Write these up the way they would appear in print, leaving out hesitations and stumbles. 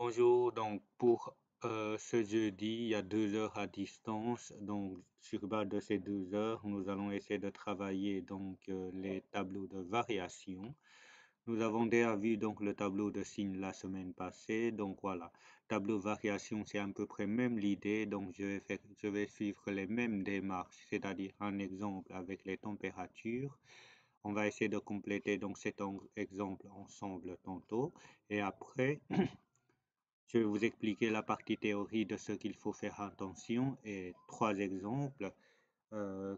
Bonjour, donc pour ce jeudi, il y a 2 heures à distance. Donc sur base de ces 2 heures, nous allons essayer de travailler les tableaux de variation. Nous avons déjà vu donc le tableau de signes la semaine passée. Donc voilà, tableau de variation, c'est à peu près même l'idée. Donc je vais suivre les mêmes démarches, c'est-à-dire un exemple avec les températures. On va essayer de compléter donc cet exemple ensemble tantôt. Et après, je vais vous expliquer la partie théorie de ce qu'il faut faire attention et 3 exemples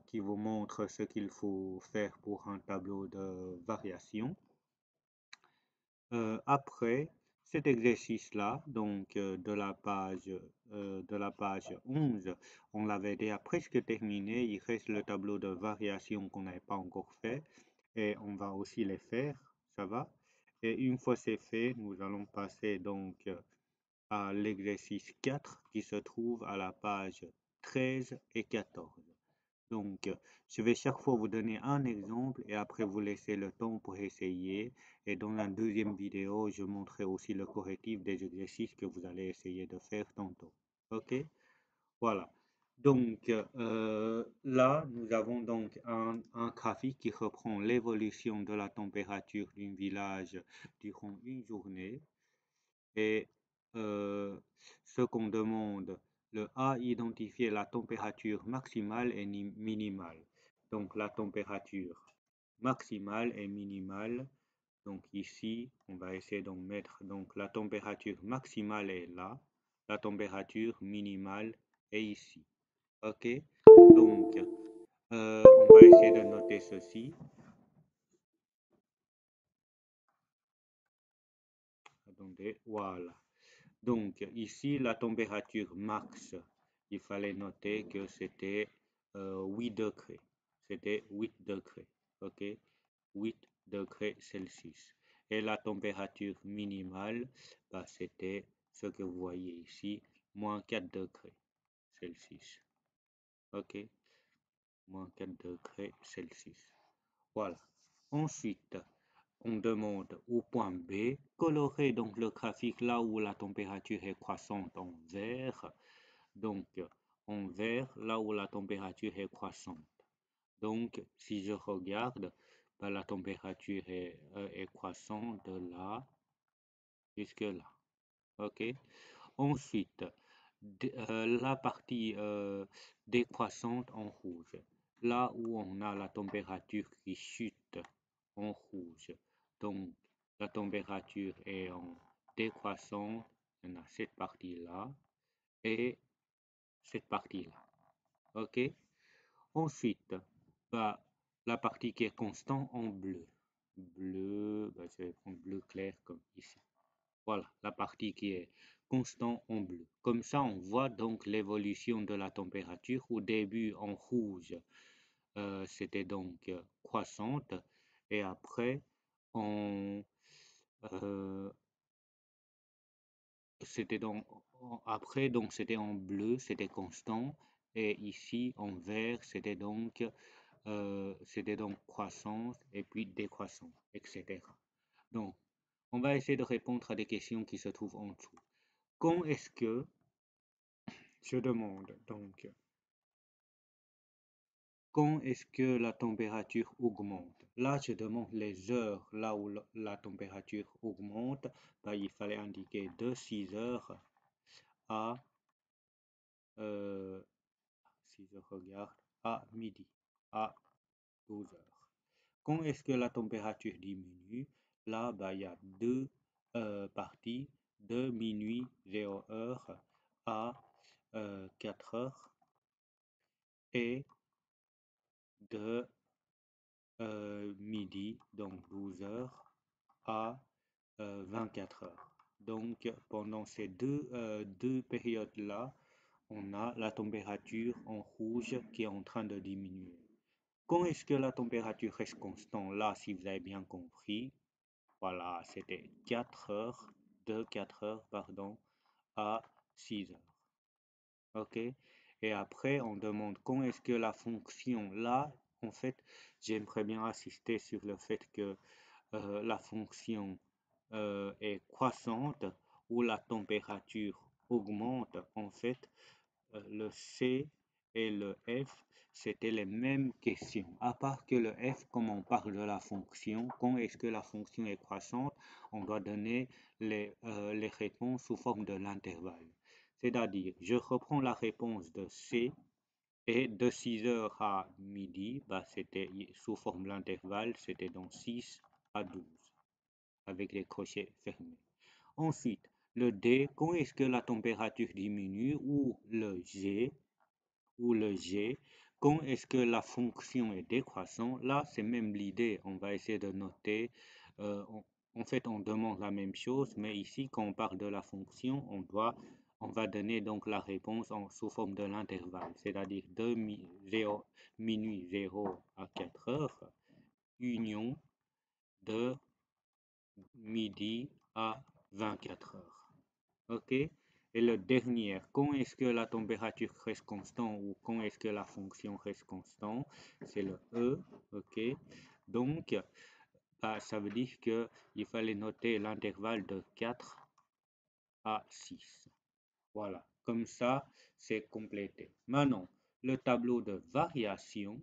qui vous montrent ce qu'il faut faire pour un tableau de variation. Après cet exercice-là, de la page 11, on l'avait déjà presque terminé. Il reste le tableau de variation qu'on n'avait pas encore fait et on va aussi les faire, ça va? Et une fois c'est fait, nous allons passer à l'exercice 4 qui se trouve à la page 13 et 14. Donc, je vais chaque fois vous donner un exemple et après vous laisser le temps pour essayer. Et dans la deuxième vidéo, je montrerai aussi le correctif des exercices que vous allez essayer de faire tantôt. OK? Voilà. Donc, là, nous avons donc un graphique qui reprend l'évolution de la température d'un village durant une journée. Et ce qu'on demande, le A, identifier la température maximale et minimale. Donc la température maximale et minimale. Donc ici, on va essayer d'en mettre. Donc la température maximale est là. La température minimale est ici. OK? Donc, on va essayer de noter ceci. Attendez, voilà. Donc ici, la température max, il fallait noter que c'était 8 degrés. C'était 8 degrés, ok? 8 degrés Celsius. Et la température minimale, bah, c'était ce que vous voyez ici, moins 4 degrés Celsius. Ok? Moins 4 degrés Celsius. Voilà. Ensuite, on demande au point B, colorer donc le graphique là où la température est croissante en vert, donc en vert là où la température est croissante. Donc si je regarde, ben, la température est croissante de là jusque là. Ok. Ensuite, la partie décroissante en rouge, là où on a la température qui chute en rouge. Donc, la température est en décroissante. On a cette partie-là et cette partie-là. OK? Ensuite, bah, la partie qui est constante en bleu. Bleu, bah, je vais prendre bleu clair comme ici. Voilà, la partie qui est constante en bleu. Comme ça, on voit donc l'évolution de la température. Au début, en rouge, c'était donc croissante. Et après, euh, c'était donc c'était en bleu, c'était constant. Et ici, en vert, c'était donc croissance et puis décroissance, etc. Donc, on va essayer de répondre à des questions qui se trouvent en dessous. Quand est-ce que, je demande donc, quand est-ce que la température augmente? Là, je demande les heures, là où la température augmente. Ben, il fallait indiquer de 6 heures à, si je regarde, à midi, à 12 heures. Quand est-ce que la température diminue? Là, ben, il y a deux parties, de minuit 0 heure à 4 heures et de midi, donc 12 heures, à 24 heures. Donc, pendant ces deux périodes-là, on a la température en rouge qui est en train de diminuer. Quand est-ce que la température reste constante? Là, si vous avez bien compris, voilà, c'était 4 heures, de 4 heures, pardon, à 6 heures. OK? Et après, on demande quand est-ce que la fonction là, en fait, j'aimerais bien insister sur le fait que la fonction est croissante où la température augmente, en fait, le C et le F, c'était les mêmes questions. À part que le F, comme on parle de la fonction, quand est-ce que la fonction est croissante, on doit donner les réponses sous forme de l'intervalle. C'est-à-dire, je reprends la réponse de C et de 6 heures à midi, c'était sous forme de l'intervalle, c'était donc 6 à 12 avec les crochets fermés. Ensuite, le D, quand est-ce que la température diminue, ou le G, quand est-ce que la fonction est décroissante. Là, c'est même l'idée. On va essayer de noter. En fait, on demande la même chose, mais ici, quand on parle de la fonction, on va donner donc la réponse sous forme de l'intervalle, c'est-à-dire de minuit 0 à 4 heures, union de midi à 24 heures. OK? Et le dernier, quand est-ce que la température reste constante ou quand est-ce que la fonction reste constante? C'est le E. OK? Donc, ça veut dire qu'il fallait noter l'intervalle de 4 à 6. Voilà. Comme ça, c'est complété. Maintenant, le tableau de variation.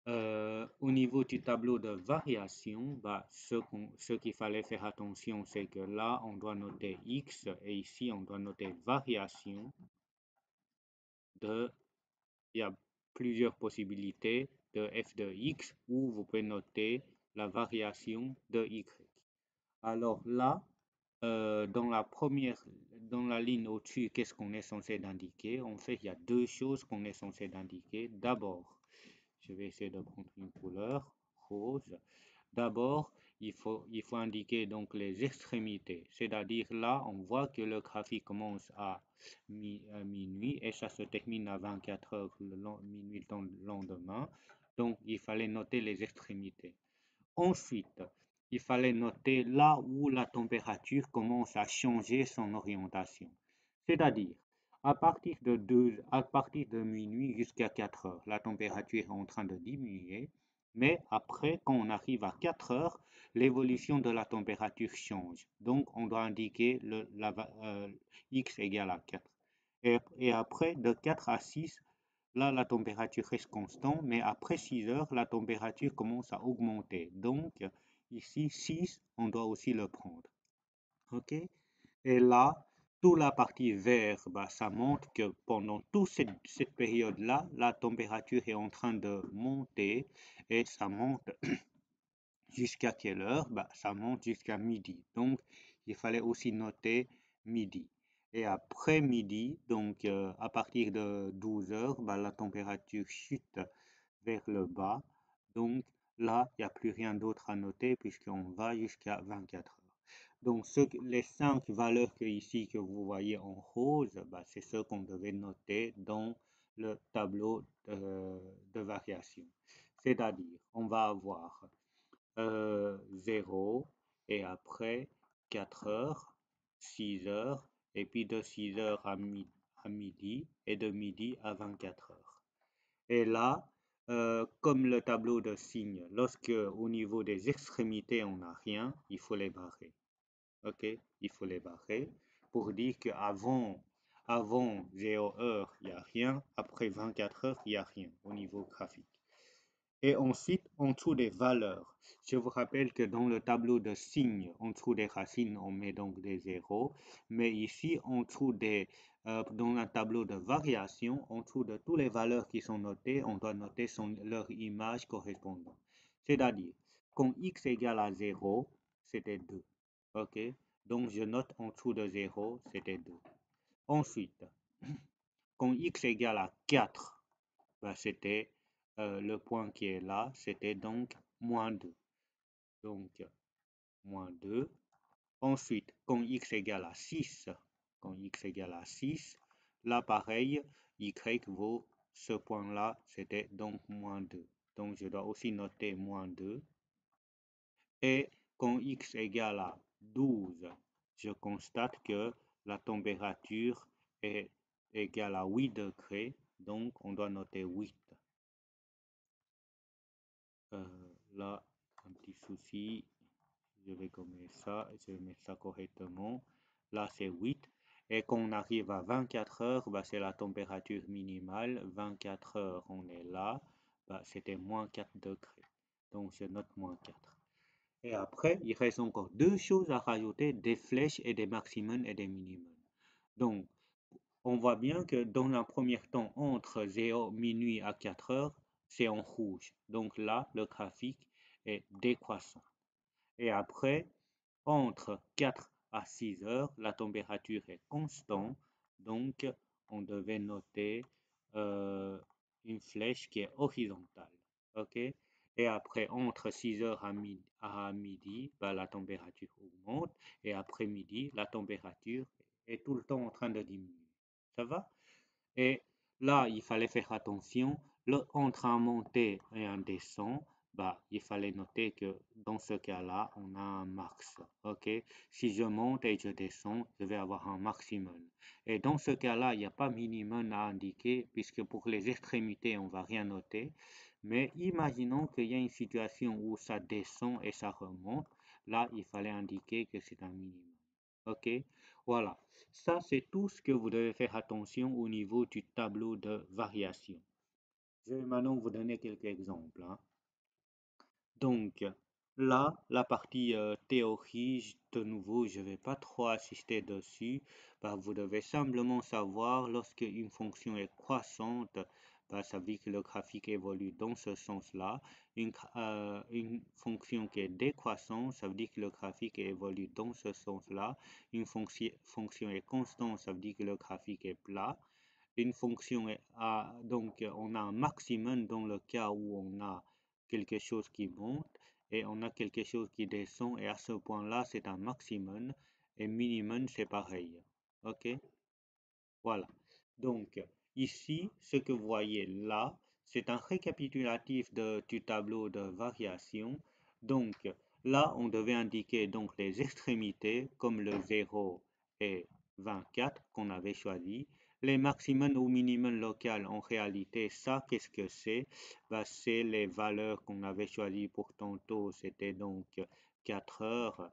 Au niveau du tableau de variation, ce qu'il fallait faire attention, c'est que là, on doit noter X et ici, on doit noter variation de, il y a plusieurs possibilités de f de X où vous pouvez noter la variation de Y. Alors là, dans la ligne au-dessus, qu'est-ce qu'on est censé indiquer? En fait, il y a deux choses qu'on est censé indiquer. D'abord, je vais essayer de prendre une couleur rose. D'abord, il faut indiquer donc les extrémités. C'est-à-dire là, on voit que le graphique commence à minuit et ça se termine à 24 heures minuit le lendemain. Donc, il fallait noter les extrémités. Ensuite, il fallait noter là où la température commence à changer son orientation. C'est-à-dire, à partir de minuit jusqu'à 4 heures, la température est en train de diminuer, mais après, quand on arrive à 4 heures, l'évolution de la température change. Donc, on doit indiquer X égale à 4. Et après, de 4 à 6, là, la température reste constante, mais après 6 heures, la température commence à augmenter. Donc, ici, 6, on doit aussi le prendre. OK? Et là, toute la partie vert, ça montre que pendant toute cette période-là, la température est en train de monter et ça monte jusqu'à quelle heure? Ça monte jusqu'à midi. Donc, il fallait aussi noter midi. Et après midi, donc à partir de 12 heures, la température chute vers le bas. Donc là, il n'y a plus rien d'autre à noter puisqu'on va jusqu'à 24 heures. Donc les 5 valeurs que vous voyez en rose, c'est ce qu'on devait noter dans le tableau de variation. C'est-à-dire, on va avoir 0 et après 4 heures, 6 heures, et puis de 6 heures à midi et de midi à 24 heures. Et là, comme le tableau de signes, lorsque au niveau des extrémités on n'a rien, il faut les barrer. OK? Il faut les barrer pour dire qu'avant 0 heure, il n'y a rien, après 24 heures, il n'y a rien au niveau graphique. Et ensuite, en dessous des valeurs, je vous rappelle que dans le tableau de signes, en dessous des racines, on met donc des zéros. Mais ici, en dessous dans un tableau de variation, en dessous de toutes les valeurs qui sont notées, on doit noter leur image correspondante. C'est-à-dire, quand x égale à 0, c'était 2. OK? Donc, je note en dessous de 0, c'était 2. Ensuite, quand x égale à 4, c'était le point qui est là, c'était donc moins 2. Donc, moins 2. Ensuite, quand x égale à 6, là, pareil, y vaut ce point-là, c'était donc moins 2. Donc, je dois aussi noter moins 2. Et quand x égale à 12, je constate que la température est égale à 8 degrés. Donc, on doit noter 8. Là, un petit souci, je vais gommer ça, je vais mettre ça correctement. Là, c'est 8. Et quand on arrive à 24 heures, bah, c'est la température minimale. 24 heures, on est là. Bah, c'était moins 4 degrés. Donc, je note moins 4. Et après, il reste encore deux choses à rajouter, des flèches et des maximums et des minimums. Donc, on voit bien que dans un premier temps, entre 0, minuit à 4 heures, c'est en rouge. Donc là, le graphique est décroissant. Et après, entre 4 à 6 heures, la température est constante. Donc, on devait noter euh, une flèche qui est horizontale. OK? Et après, entre 6 heures à midi, bah, la température augmente. Et après midi, la température est tout le temps en train de diminuer. Ça va? Et là, il fallait faire attention. Entre un monter et un descend, bah, il fallait noter que dans ce cas-là, on a un max. OK? Si je monte et je descends, je vais avoir un maximum. Et dans ce cas-là, il n'y a pas minimum à indiquer, puisque pour les extrémités, on ne va rien noter. Mais imaginons qu'il y a une situation où ça descend et ça remonte. Là, il fallait indiquer que c'est un minimum. OK? Voilà. Ça, c'est tout ce que vous devez faire attention au niveau du tableau de variation. Je vais maintenant vous donner quelques exemples, hein. Donc, là, la partie théorie, de nouveau, je ne vais pas trop assister dessus. Bah, vous devez simplement savoir lorsque une fonction est croissante, bah, ça veut dire que le graphique évolue dans ce sens-là. Une fonction qui est décroissante, ça veut dire que le graphique évolue dans ce sens-là. Une fonction est constante, ça veut dire que le graphique est plat. Une fonction donc on a un maximum dans le cas où on a quelque chose qui monte et on a quelque chose qui descend et à ce point-là c'est un maximum et minimum c'est pareil. OK? Voilà. Donc ici, ce que vous voyez là, c'est un récapitulatif du tableau de variation. Donc là, on devait indiquer donc les extrémités comme le 0 et 24 qu'on avait choisi. Les maximums ou minimums locaux, en réalité, ça, qu'est-ce que c'est? Bah, c'est les valeurs qu'on avait choisies pour tantôt. C'était donc 4 heures,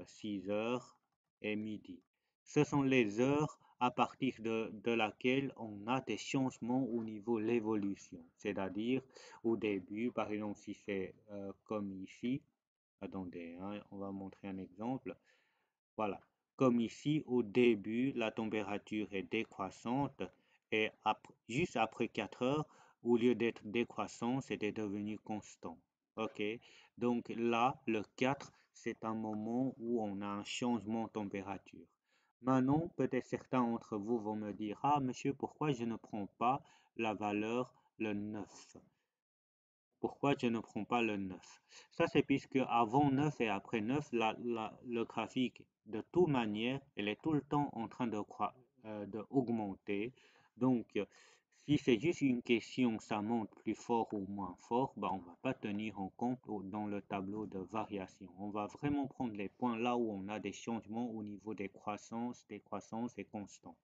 6 heures et midi. Ce sont les heures à partir de laquelle on a des changements au niveau de l'évolution. C'est-à-dire, au début, par exemple, si c'est comme ici, attendez, hein, on va montrer un exemple. Voilà. Comme ici, au début, la température est décroissante et juste après 4 heures, au lieu d'être décroissant, c'était devenu constant. OK? Donc là, le 4, c'est un moment où on a un changement de température. Maintenant, peut-être certains d'entre vous vont me dire, ah monsieur, pourquoi je ne prends pas la valeur le 9? Pourquoi je ne prends pas le 9? Ça, c'est puisque avant 9 et après 9, le graphique, de toute manière, elle est tout le temps en train d'augmenter. Donc, si c'est juste une question, ça monte plus fort ou moins fort, ben, on ne va pas tenir en compte dans le tableau de variation. On va vraiment prendre les points là où on a des changements au niveau des croissances et constants.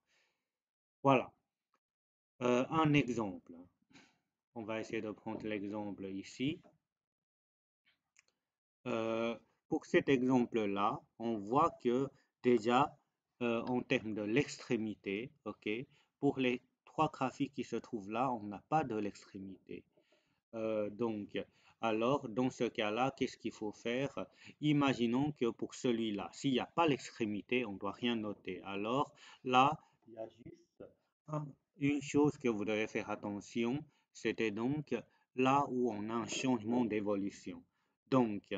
Voilà. Un exemple. On va essayer de prendre l'exemple ici. Euh, pour cet exemple-là, on voit que déjà, en termes de l'extrémité, ok, pour les trois graphiques qui se trouvent là, on n'a pas de l'extrémité. Donc, alors, dans ce cas-là, qu'est-ce qu'il faut faire? Imaginons que pour celui-là, s'il n'y a pas l'extrémité, on ne doit rien noter. Alors, là, il y a juste une chose que vous devez faire attention, c'était donc là où on a un changement d'évolution. Donc,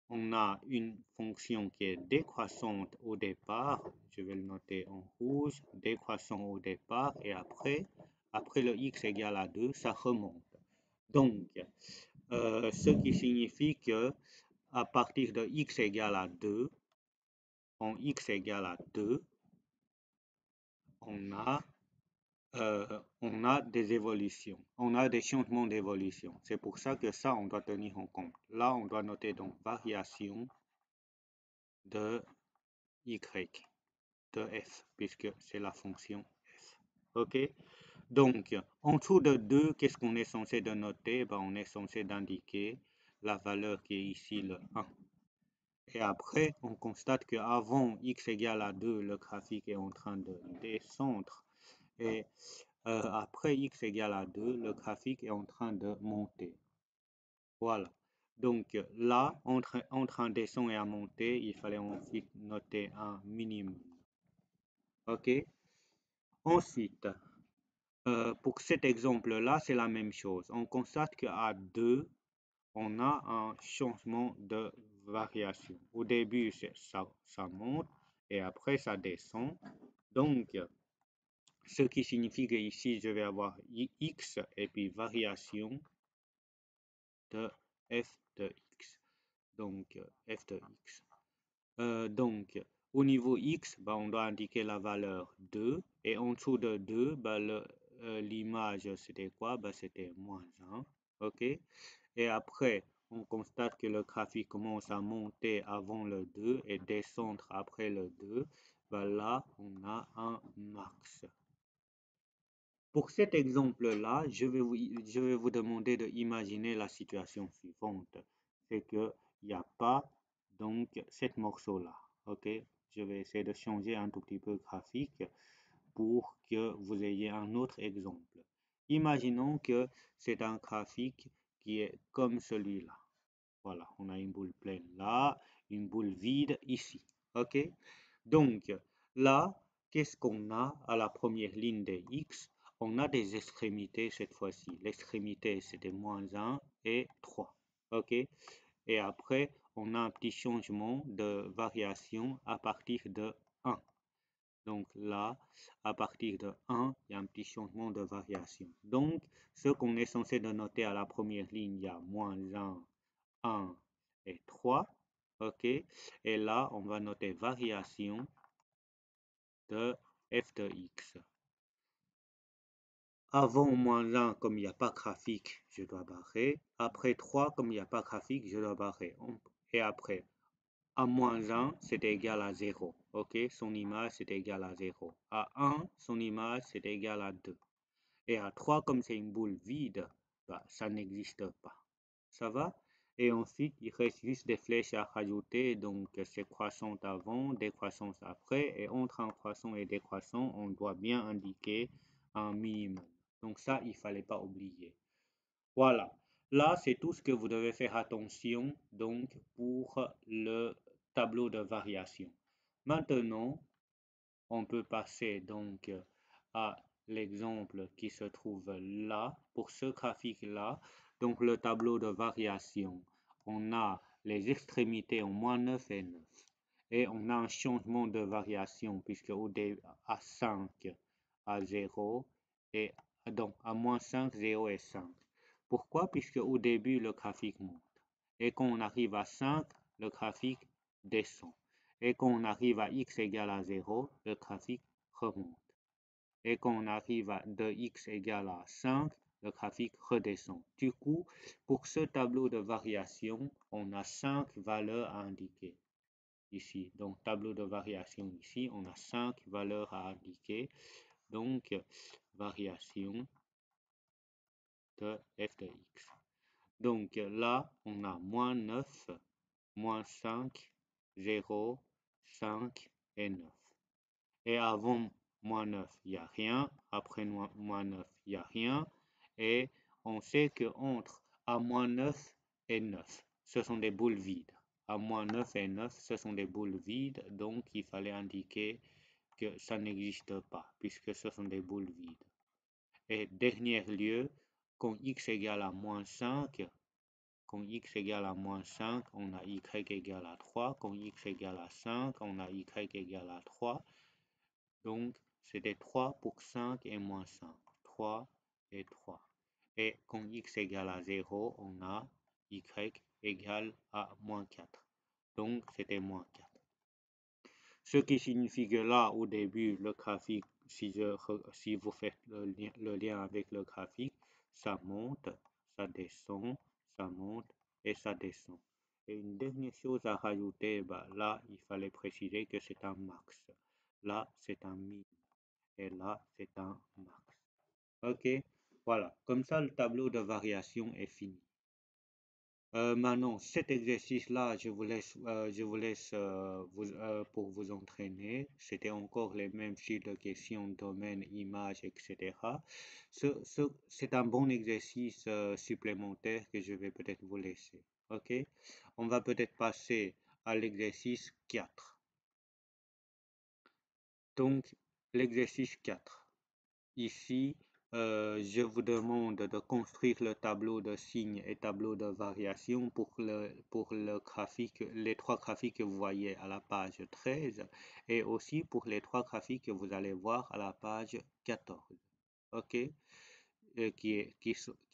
on a une fonction qui est décroissante au départ, je vais le noter en rouge, décroissant au départ, et après le x égale à 2, ça remonte. Donc, ce qui signifie que à partir de x égale à 2, en x égale à 2, on a des évolutions, on a des changements d'évolution. C'est pour ça que ça, on doit tenir en compte. Là, on doit noter donc variation de y, de f, puisque c'est la fonction f. OK? Donc, en dessous de 2, qu'est-ce qu'on est censé de noter? Ben, on est censé d'indiquer la valeur qui est ici, le 1. Et après, on constate qu'avant x égale à 2, le graphique est en train de descendre. Et après x égale à 2, le graphique est en train de monter. Voilà. Donc là, entre un descend et un monter, il fallait ensuite noter un minimum. OK? Ensuite, pour cet exemple-là, c'est la même chose. On constate qu'à 2, on a un changement de variation. Au début, ça monte et après, ça descend. Donc, ce qui signifie que ici, je vais avoir x et puis variation de f de x. Donc, f de x. Donc, au niveau x, bah, on doit indiquer la valeur 2. Et en dessous de 2, bah, l'image, c'était quoi? Bah, c'était moins 1. OK? Et après, on constate que le graphique commence à monter avant le 2 et descendre après le 2. Bah, là, on a un max. Pour cet exemple-là, je vais vous demander d'imaginer la situation suivante. C'est qu'il n'y a pas donc cet morceau-là. OK? Je vais essayer de changer un tout petit peu le graphique pour que vous ayez un autre exemple. Imaginons que c'est un graphique qui est comme celui-là. Voilà, on a une boule pleine là, une boule vide ici. OK? Donc là, qu'est-ce qu'on a à la première ligne des X? On a des extrémités cette fois-ci. L'extrémité, c'était moins 1 et 3. OK? Et après, on a un petit changement de variation à partir de 1. Donc là, à partir de 1, il y a un petit changement de variation. Donc, ce qu'on est censé de noter à la première ligne, il y a moins 1, 1 et 3. OK? Et là, on va noter variation de f de x. Avant moins 1, comme il n'y a pas graphique, je dois barrer. Après 3, comme il n'y a pas graphique, je dois barrer. Et après, à moins 1, c'est égal à 0. OK? Son image, c'est égal à 0. À 1, son image, c'est égal à 2. Et à 3, comme c'est une boule vide, bah, ça n'existe pas. Ça va? Et ensuite, il reste juste des flèches à rajouter. Donc, c'est croissante avant, décroissance après. Et entre un croissant et décroissant, on doit bien indiquer un minimum. Donc, ça, il ne fallait pas oublier. Voilà. Là, c'est tout ce que vous devez faire attention donc pour le tableau de variation. Maintenant, on peut passer donc à l'exemple qui se trouve là. Pour ce graphique-là, donc le tableau de variation, on a les extrémités en moins 9 et 9. Et on a un changement de variation puisque au début à 5, à 0 et donc à moins 5, 0 et 5. Pourquoi? Puisque au début, le graphique monte. Et quand on arrive à 5, le graphique descend. Et quand on arrive à x égale à 0, le graphique remonte. Et quand on arrive à 2x égale à 5, le graphique redescend. Du coup, pour ce tableau de variation, on a 5 valeurs à indiquer ici. Donc, tableau de variation ici, on a 5 valeurs à indiquer. Donc, variation de f de x. Donc là, on a moins 9, moins 5, 0, 5 et 9. Et avant moins 9, il n'y a rien. Après moins 9, il n'y a rien. Et on sait qu'entre à moins 9 et 9, ce sont des boules vides. À moins 9 et 9, ce sont des boules vides. Donc, il fallait indiquer que ça n'existe pas, puisque ce sont des boules vides. Et dernier lieu, quand x égale à moins 5, quand x égale à moins 5, on a y égale à 3. Quand x égale à 5, on a y égale à 3. Donc, c'était 3 pour 5 et moins 5. 3 et 3. Et quand x égale à 0, on a y égale à moins 4. Donc, c'était moins 4. Ce qui signifie que là, au début, le graphique, si vous faites le lien avec le graphique, ça monte, ça descend, ça monte et ça descend. Et une dernière chose à rajouter, bah, là, il fallait préciser que c'est un max. Là, c'est un min. Et là, c'est un max. OK? Voilà. Comme ça, le tableau de variation est fini. Maintenant, cet exercice-là, je vous laisse pour vous entraîner. C'était encore les mêmes styles de questions, domaine, image, etc. C'est un bon exercice supplémentaire que je vais peut-être vous laisser. OK? On va peut-être passer à l'exercice 4. Donc, l'exercice 4. Ici, je vous demande de construire le tableau de signes et tableau de variation pour le graphique, les trois graphiques que vous voyez à la page 13 et aussi pour les trois graphiques que vous allez voir à la page 14. OK? Qui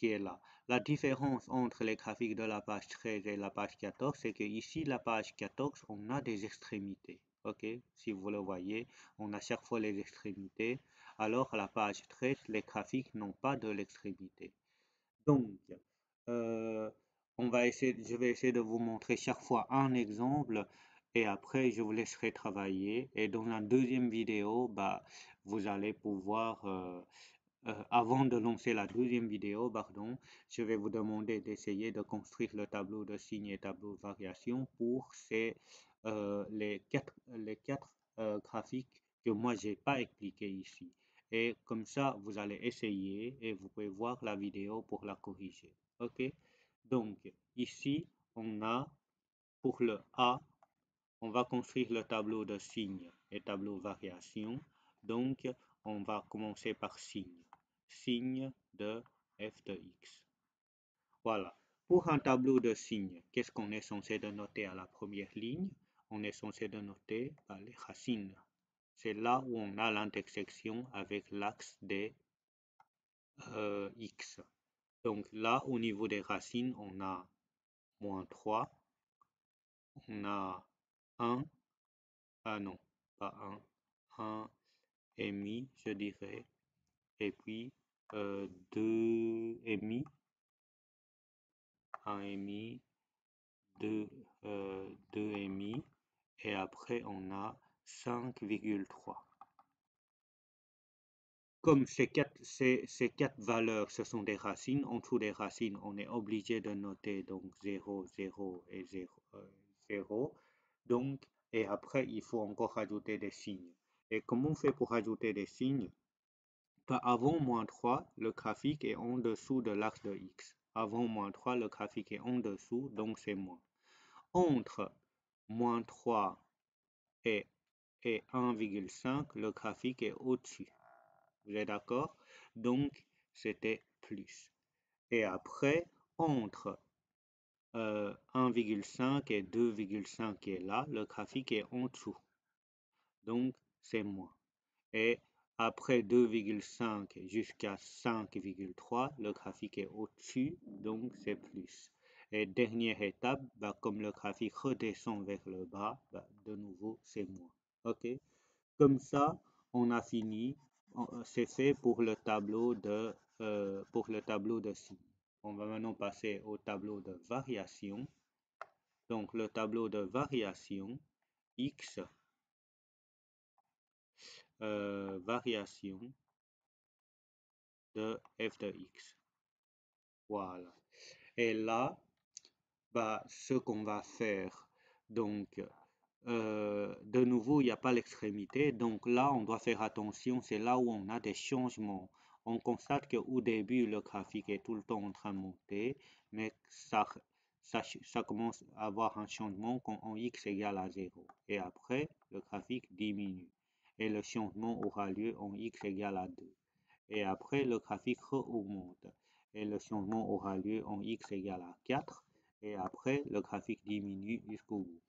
est là. La différence entre les graphiques de la page 13 et la page 14, c'est que ici, la page 14, on a des extrémités. OK? Si vous le voyez, on a chaque fois les extrémités. Alors, à la page 13, les graphiques n'ont pas de l'extrémité. Donc, euh, je vais essayer de vous montrer chaque fois un exemple et après, je vous laisserai travailler. Et dans la deuxième vidéo, bah, vous allez pouvoir avant de lancer la deuxième vidéo, pardon, je vais vous demander d'essayer de construire le tableau de signes et tableau de variation pour les quatre graphiques que moi j'ai pas expliqué ici. Et comme ça, vous allez essayer et vous pouvez voir la vidéo pour la corriger. OK? Donc, ici, on a pour le A, on va construire le tableau de signes et tableau de variation. Donc, on va commencer par signe. Signe de f de x. Voilà. Pour un tableau de signes, qu'est-ce qu'on est censé de noter à la première ligne? On est censé de noter les racines. C'est là où on a l'intersection avec l'axe des x. Donc là, au niveau des racines, on a moins 3, on a 1, ah non, pas 1, 1 et demi, je dirais, et puis 2 et demi, 1 et demi, 2, 2 et demi, et après on a 5,3. Comme ces quatre valeurs, ce sont des racines, en dessous des racines, on est obligé de noter donc 0, 0 et 0, 0. Donc, et après, il faut encore ajouter des signes. Et comment on fait pour ajouter des signes? Avant moins 3, le graphique est en dessous de l'axe de x. Avant moins 3, le graphique est en dessous, donc c'est moins. Entre moins 3 et 1,5, le graphique est au-dessus. Vous êtes d'accord? Donc, c'était plus. Et après, entre 1,5 et 2,5 qui est là, le graphique est en dessous. Donc, c'est moins. Et après 2,5 jusqu'à 5,3, le graphique est au-dessus, donc c'est plus. Et dernière étape, comme le graphique redescend vers le bas, de nouveau c'est moins. OK? Comme ça, on a fini. C'est fait pour le tableau de signes. On va maintenant passer au tableau de variation. Donc le tableau de variation, x, variation de f de x. Voilà. Et là, ce qu'on va faire, donc, de nouveau, il n'y a pas l'extrémité. Donc là, on doit faire attention. C'est là où on a des changements. On constate qu'au début, le graphique est tout le temps en train de monter, mais ça commence à avoir un changement quand en x égale à 0. Et après, le graphique diminue. Et le changement aura lieu en x égale à 2. Et après, le graphique augmente. Et le changement aura lieu en x égale à 4. Et après, le graphique diminue jusqu'au bout.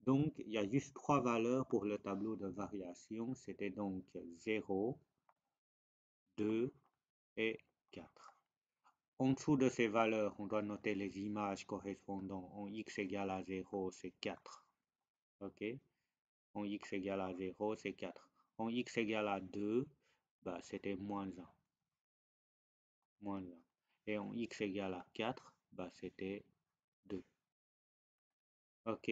Donc, il y a juste trois valeurs pour le tableau de variation. C'était donc 0, 2 et 4. En dessous de ces valeurs, on doit noter les images correspondant en x égale à 0, c'est 4. OK? En x égale à 0, c'est 4. En x égale à 2, c'était moins 1. Moins 1. Et en x égale à 4, c'était 2. OK?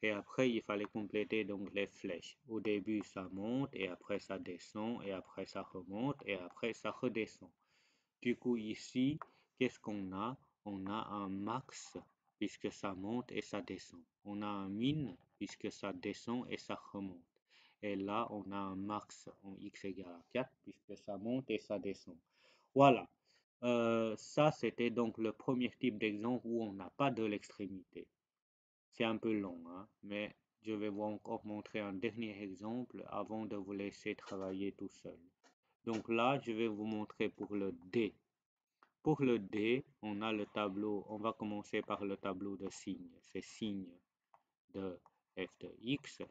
Et après, il fallait compléter donc les flèches. Au début, ça monte, et après, ça descend, et après, ça remonte, et après, ça redescend. Du coup, ici, qu'est-ce qu'on a? On a un max puisque ça monte et ça descend. On a un min, puisque ça descend et ça remonte. Et là, on a un max en x égale à 4, puisque ça monte et ça descend. Voilà. Ça, c'était donc le premier type d'exemple où on n'a pas de l'extrémité. C'est un peu long, hein, mais je vais vous encore montrer un dernier exemple avant de vous laisser travailler tout seul. Donc là, je vais vous montrer pour le D. Pour le D, on a le tableau, on va commencer par le tableau de signes. C'est signe de f de x.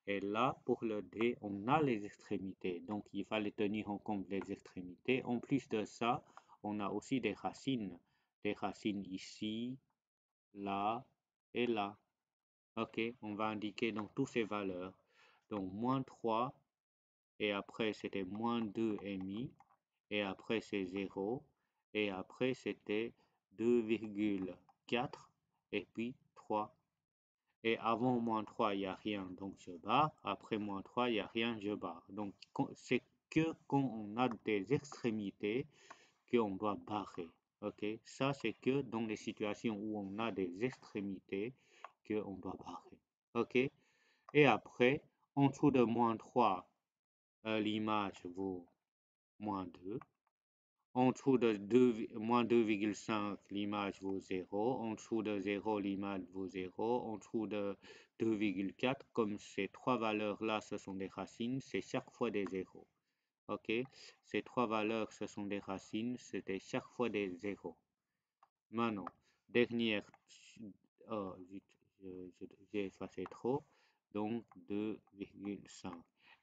Et là, pour le D, on a les extrémités. Donc, il fallait tenir en compte les extrémités. En plus de ça, on a aussi des racines. Des racines ici, là et là. OK, on va indiquer donc toutes ces valeurs. Donc, moins 3, et après, c'était moins 2,5, et après, c'est 0, et après, c'était 2,4, et puis 3. Et avant moins 3, il n'y a rien, donc je barre. Après moins 3, il n'y a rien, je barre. Donc, c'est que quand on a des extrémités qu'on doit barrer. OK? Ça, c'est que dans les situations où on a des extrémités qu'on doit barrer. OK? Et après, en dessous de moins 3, l'image vaut moins 2. En dessous de moins 2,5, l'image vaut 0. En dessous de 0, l'image vaut 0. En dessous de 2,4, comme ces trois valeurs-là, ce sont des racines, c'est chaque fois des zéros. OK? Ces trois valeurs, ce sont des racines, c'était chaque fois des zéros. Maintenant, dernière, oh, j'ai effacé trop, donc 2,5.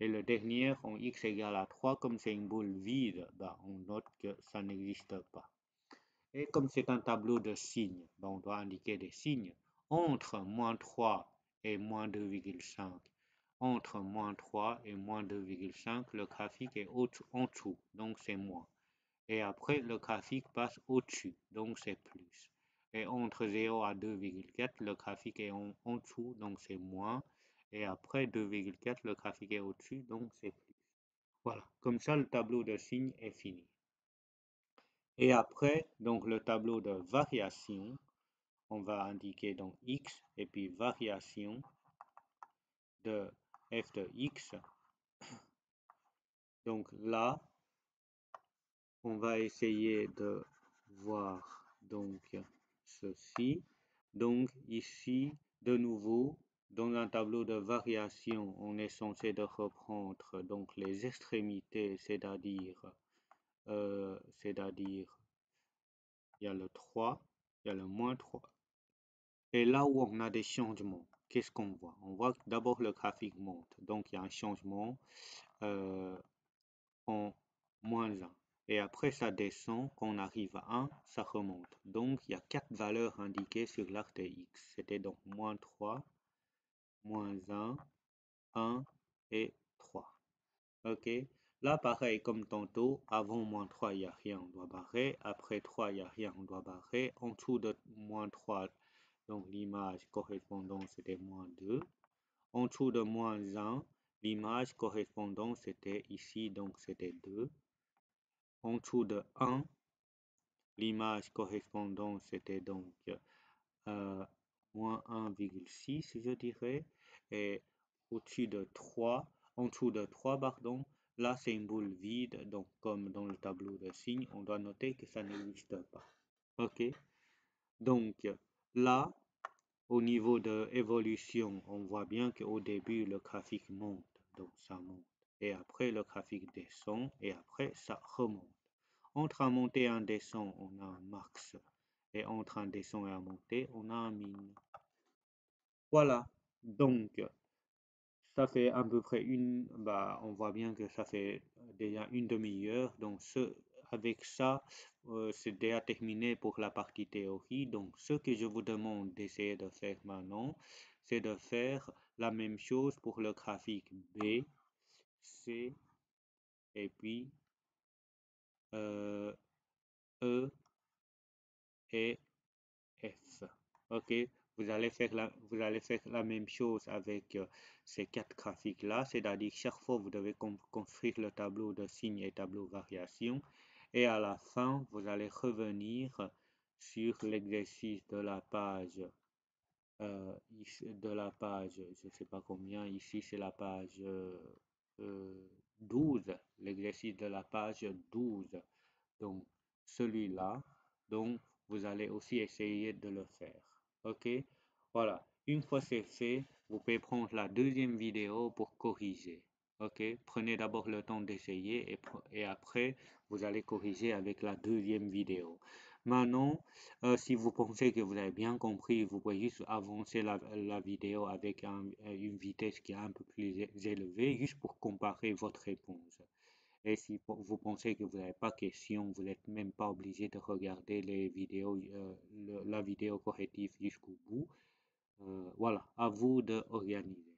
Et le dernier, en x égale à 3, comme c'est une boule vide, bah, on note que ça n'existe pas. Et comme c'est un tableau de signes, bah, on doit indiquer des signes. Entre moins 3 et moins 2,5, entre moins 3 et moins 2,5, le graphique est en dessous, donc c'est moins. Et après, le graphique passe au-dessus, donc c'est plus. Et entre 0 à 2,4, le graphique est en dessous, donc c'est moins. Et après 2,4, le graphique est au-dessus, donc c'est plus. Voilà, comme ça, le tableau de signes est fini. Et après, donc le tableau de variation, on va indiquer donc x et puis variation de f de x. Donc là, on va essayer de voir donc ceci. Donc ici, de nouveau, dans un tableau de variation, on est censé de reprendre donc les extrémités, c'est-à-dire il y a le 3, il y a le moins 3. Et là où on a des changements, qu'est-ce qu'on voit? On voit que d'abord le graphique monte, donc il y a un changement en moins 1. Et après ça descend, quand on arrive à 1, ça remonte. Donc il y a 4 valeurs indiquées sur l'arc de x. C'était donc moins 3, moins 1, 1 et 3. OK? Là, pareil, comme tantôt, avant moins 3, il n'y a rien, on doit barrer. Après 3, il n'y a rien, on doit barrer. En dessous de moins 3, donc l'image correspondante, c'était moins 2. En dessous de moins 1, l'image correspondante, c'était ici, donc c'était 2. En dessous de 1, l'image correspondante, c'était donc moins 1,6, je dirais. Et au-dessus de 3, en dessous de 3, pardon, là c'est une boule vide, donc comme dans le tableau de signes, on doit noter que ça n'existe pas. OK? Donc là, au niveau de évolution, on voit bien qu'au début, le graphique monte, donc ça monte. Et après, le graphique descend, et après, ça remonte. Entre un monter et un descend, on a un max. Et entre un descend et un monter, on a un min. Voilà. Donc, ça fait à peu près on voit bien que ça fait déjà une demi-heure. Donc, avec ça, c'est déjà terminé pour la partie théorie. Donc, ce que je vous demande d'essayer de faire maintenant, c'est de faire la même chose pour le graphique B, C, et puis E et F. OK, vous allez faire la même chose avec ces 4 graphiques-là, c'est-à-dire chaque fois vous devez construire le tableau de signes et tableau variation, et à la fin, vous allez revenir sur l'exercice de la page, je ne sais pas combien, ici c'est la page 12, l'exercice de la page 12. Donc, celui-là, donc vous allez aussi essayer de le faire. OK? Voilà. Une fois c'est fait, vous pouvez prendre la deuxième vidéo pour corriger. OK? Prenez d'abord le temps d'essayer et après, vous allez corriger avec la deuxième vidéo. Maintenant, si vous pensez que vous avez bien compris, vous pouvez juste avancer la vidéo avec une vitesse qui est un peu plus élevée, juste pour comparer votre réponse. Et si vous pensez que vous n'avez pas question, vous n'êtes même pas obligé de regarder les vidéos, la vidéo corrective jusqu'au bout. Voilà, à vous de organiser.